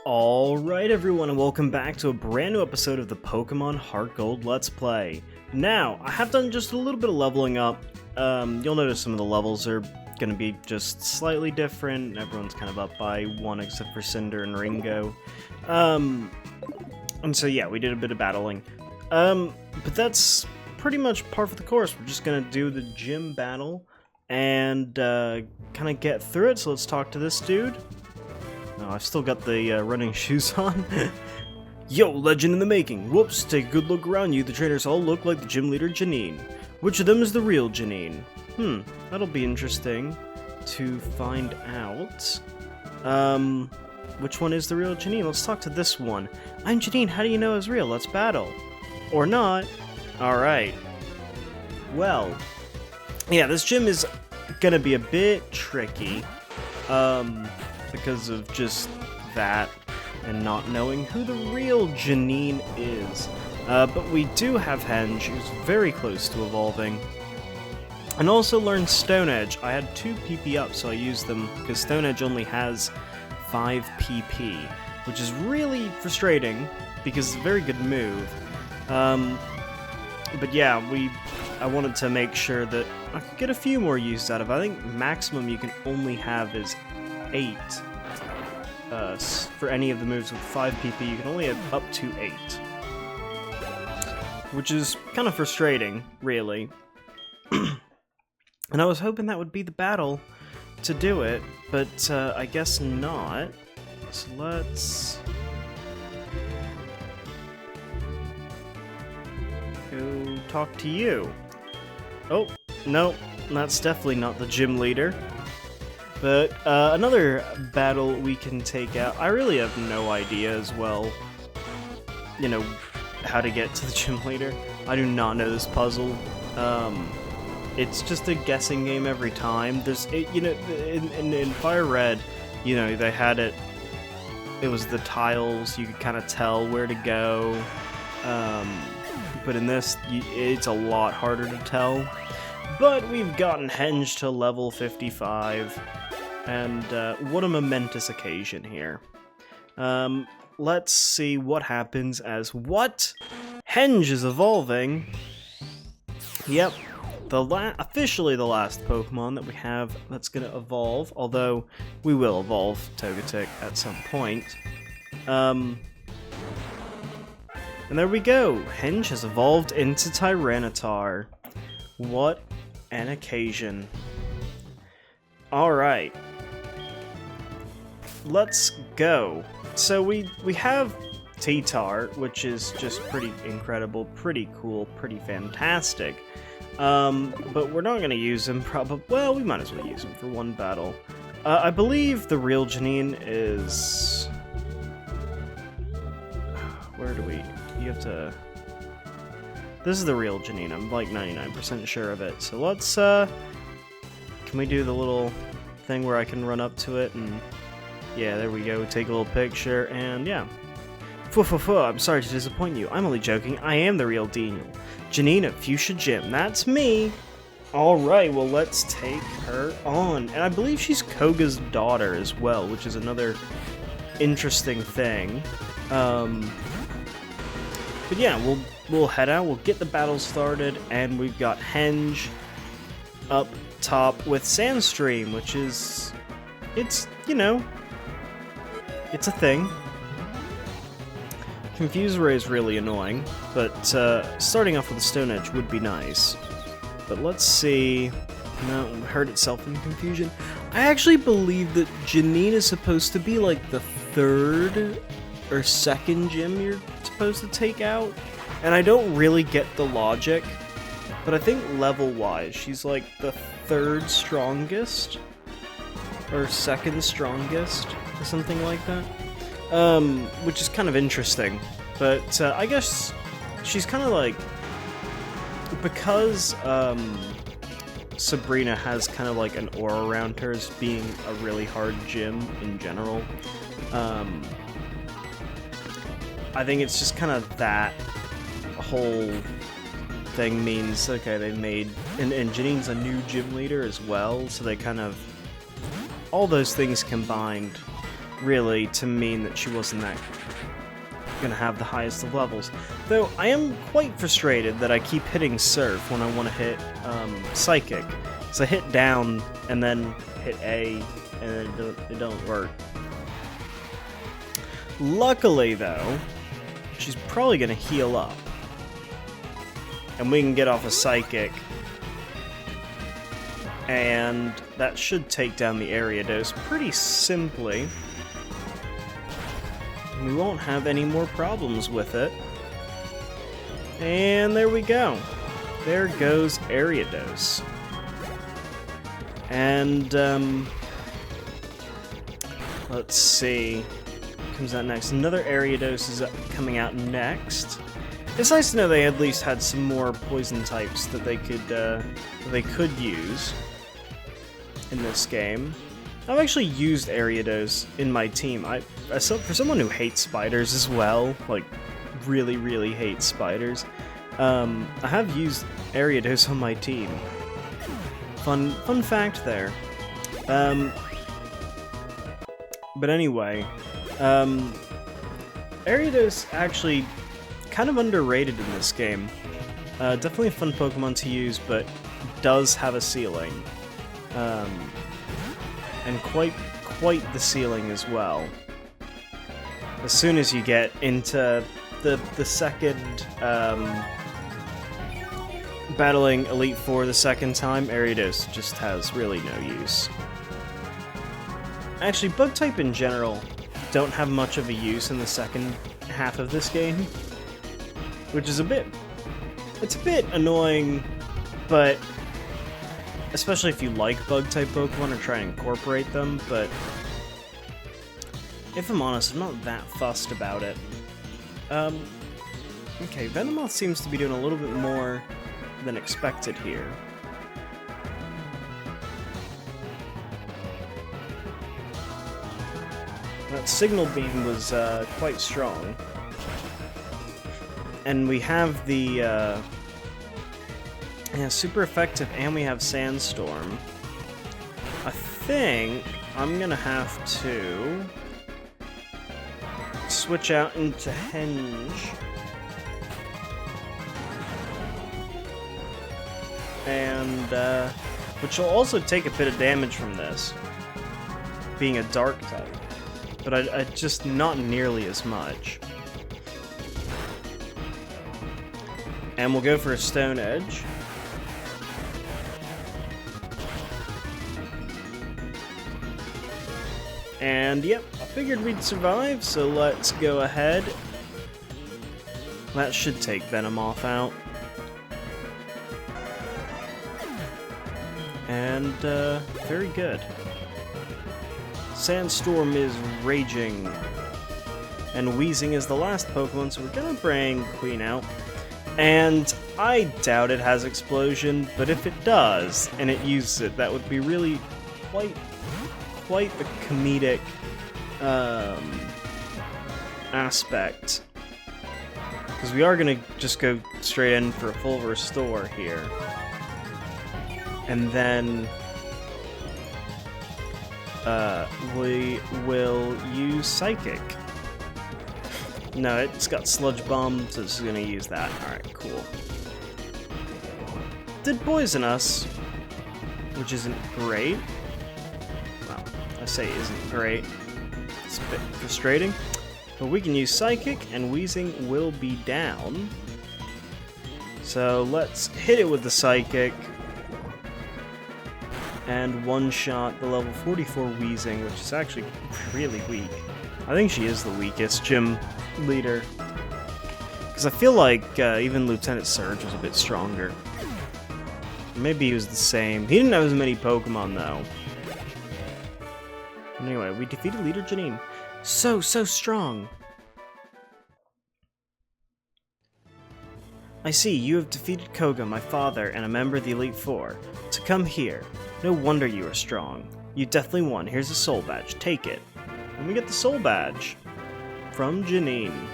Alright everyone, and welcome back to a brand new episode of the Pokemon Heart Gold Let's Play. Now, I have done just a little bit of leveling up. You'll notice some of the levels are going to be just slightly different. Everyone's kind of up by one except for Cinder and Ringo. And so yeah, we did a bit of battling. But that's pretty much par for the course. We're just going to do the gym battle and kind of get through it. So let's talk to this dude. Oh, I've still got the running shoes on. Yo, legend in the making. Whoops, take a good look around you. The trainers all look like the gym leader, Janine. Which of them is the real Janine? That'll be interesting to find out. Which one is the real Janine? Let's talk to this one. I'm Janine, how do you know it's real? Let's battle. Or not. Alright. Well, yeah, this gym is gonna be a bit tricky. Because of just that and not knowing who the real Janine is. But we do have Henge, who's very close to evolving. And also learned Stone Edge. I had 2 PP up, so I used them because Stone Edge only has 5 PP, which is really frustrating because it's a very good move. But yeah, I wanted to make sure that I could get a few more uses out of it. I think maximum you can only have is 8. For any of the moves with 5 PP, you can only have up to 8. Which is kind of frustrating, really. And I was hoping that would be the battle to do it, but I guess not. So let's go talk to you. Oh, no, that's definitely not the gym leader. But another battle we can take out, I really have no idea as well, you know, how to get to the gym leader. I do not know this puzzle. It's just a guessing game every time. In Fire Red, you know, they had it was the tiles, you could kind of tell where to go. But in this, it's a lot harder to tell. But we've gotten Henge to level 55. And what a momentous occasion here. Let's see what happens as what? Henge is evolving. Yep, officially the last Pokemon that we have that's going to evolve, although we will evolve Togetic at some point. And there we go. Henge has evolved into Tyranitar. What an occasion. Alright. Let's go. So we have T-Tar, which is just pretty incredible, pretty cool, pretty fantastic. But we're not going to use him probably. Well, we might as well use him for one battle. I believe the real Janine is... Where do we... You have to... This is the real Janine. I'm like 99% sure of it. So let's, Can we do the little thing where I can run up to it and... Yeah, there we go, take a little picture, and yeah. I'm sorry to disappoint you. I'm only joking. I am the real Janine of Fuchsia Gym. That's me! Alright, well let's take her on. And I believe she's Koga's daughter as well, which is another interesting thing. But yeah, we'll head out, we'll get the battle started, and we've got Henge up top with Sandstream, which is... It's, you know... It's a thing. Confuse Ray is really annoying, but starting off with a Stone Edge would be nice. But let's see... No, hurt itself in confusion. I actually believe that Janine is supposed to be like the 3rd or 2nd gym you're supposed to take out. And I don't really get the logic, but I think level-wise, she's like the 3rd strongest, or 2nd strongest, or something like that. Which is kind of interesting, but I guess she's kind of like, because Sabrina has kind of like an aura around her as being a really hard gym in general, I think it's just kind of that whole thing means, okay, they made, and Janine's a new gym leader as well, so they kind of, all those things combined really to mean that she wasn't that gonna have the highest of levels. Though I am quite frustrated that I keep hitting Surf when I want to hit Psychic. So I hit down and then hit A, and it don't work. Luckily though, she's probably gonna heal up. And we can get off a Psychic. And that should take down the Ariados pretty simply. We won't have any more problems with it. And there we go. There goes Ariados. And, let's see. What comes out next? Another Ariados is coming out next. It's nice to know they at least had some more poison types that they could use in this game. I've actually used Ariados in my team. For someone who hates spiders as well, like really, really hates spiders, I have used Ariados on my team. Fun fact there. But anyway, Ariados actually kind of underrated in this game. Definitely a fun Pokemon to use, but does have a ceiling. And quite the ceiling as well. As soon as you get into the second battling Elite Four the second time, Ariados just has really no use. Actually, bug type in general don't have much of a use in the second half of this game, which is a bit annoying, but especially if you like bug-type Pokemon or try and incorporate them, but if I'm honest, I'm not that fussed about it. Okay, Venomoth seems to be doing a little bit more than expected here. That Signal Beam was quite strong. And we have the yeah, super effective, and we have Sandstorm. I think I'm gonna have to switch out into Henge. And, which will also take a bit of damage from this, being a Dark type. But I just not nearly as much. And we'll go for a Stone Edge. And yep, I figured we'd survive, so let's go ahead. That should take Venomoth out. And, very good. Sandstorm is raging. And Weezing is the last Pokemon, so we're gonna bring Queen out. And I doubt it has Explosion, but if it does, and it uses it, that would be really quite the comedic aspect. Because we are gonna just go straight in for a full restore here. And then we will use Psychic. No, it's got Sludge Bomb, so it's gonna use that. Alright, cool. Did poison us, which isn't great. Well, I say isn't great. It's a bit frustrating. But we can use Psychic, and Weezing will be down. So let's hit it with the Psychic. And one-shot the level 44 Weezing, which is actually really weak. I think she is the weakest gym leader. Because I feel like even Lieutenant Surge was a bit stronger. Maybe he was the same. He didn't have as many Pokemon, though. Anyway, we defeated Leader Janine. So strong! I see, you have defeated Koga, my father, and a member of the Elite Four. To come here. No wonder you are strong. You definitely won. Here's a Soul Badge. Take it. And we get the Soul Badge. From Janine.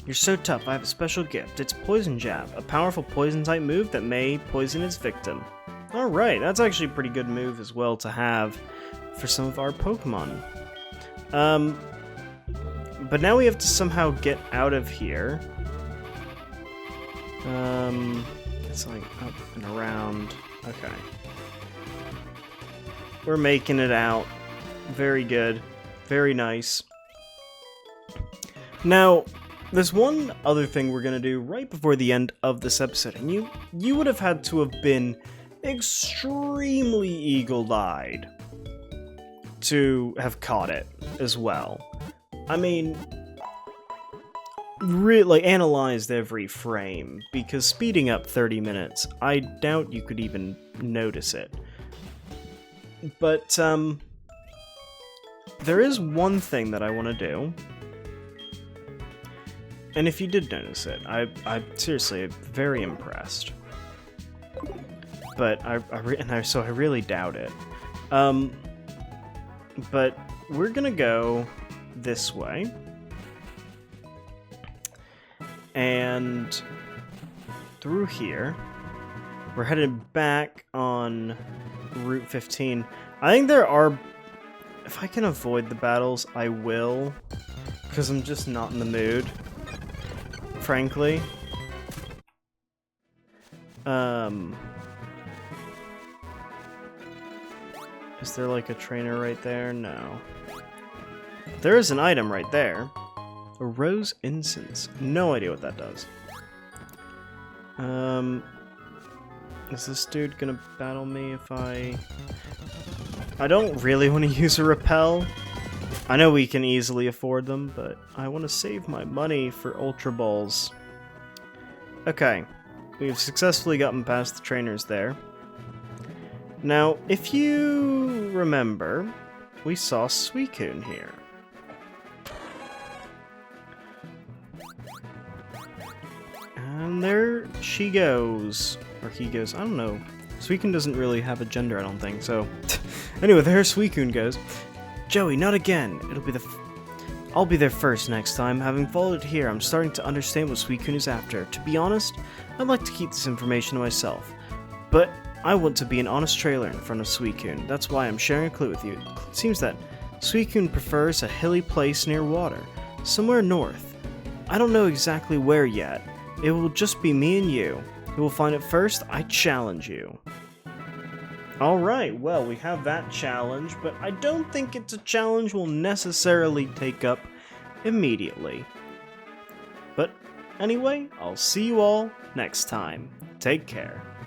You're so tough. I have a special gift. It's Poison Jab, a powerful poison-type move that may poison its victim. Alright, that's actually a pretty good move as well to have for some of our Pokemon. But now we have to somehow get out of here. It's like up and around. Okay. We're making it out. Very good. Very nice. Now, there's one other thing we're gonna do right before the end of this episode, and you would have had to have been extremely eagle-eyed to have caught it as well. I mean, really analyzed every frame, because speeding up 30 minutes, I doubt you could even notice it. But, there is one thing that I want to do. And if you did notice it, I'm seriously very impressed. But I really doubt it. But we're gonna go this way. And through here, we're headed back on Route 15. I think there are... If I can avoid the battles, I will. Because I'm just not in the mood. Frankly. Is there like a trainer right there? No. There is an item right there. A rose incense. No idea what that does. Is this dude gonna battle me if I don't really want to use a repel. I know we can easily afford them, but I want to save my money for Ultra Balls. Okay, we've successfully gotten past the trainers there. Now, if you remember, we saw Suicune here. And there she goes. Or he goes, I don't know. Suicune doesn't really have a gender, I don't think, so... Anyway, there Suicune goes. Joey, not again. I'll be there first next time. Having followed it here, I'm starting to understand what Suicune is after. To be honest, I'd like to keep this information to myself. But I want to be an honest trailer in front of Suicune. That's why I'm sharing a clue with you. It seems that Suicune prefers a hilly place near water, somewhere north. I don't know exactly where yet. It will just be me and you. Who will find it first? I challenge you. Alright, well, we have that challenge, but I don't think it's a challenge we'll necessarily take up immediately. But anyway, I'll see you all next time. Take care.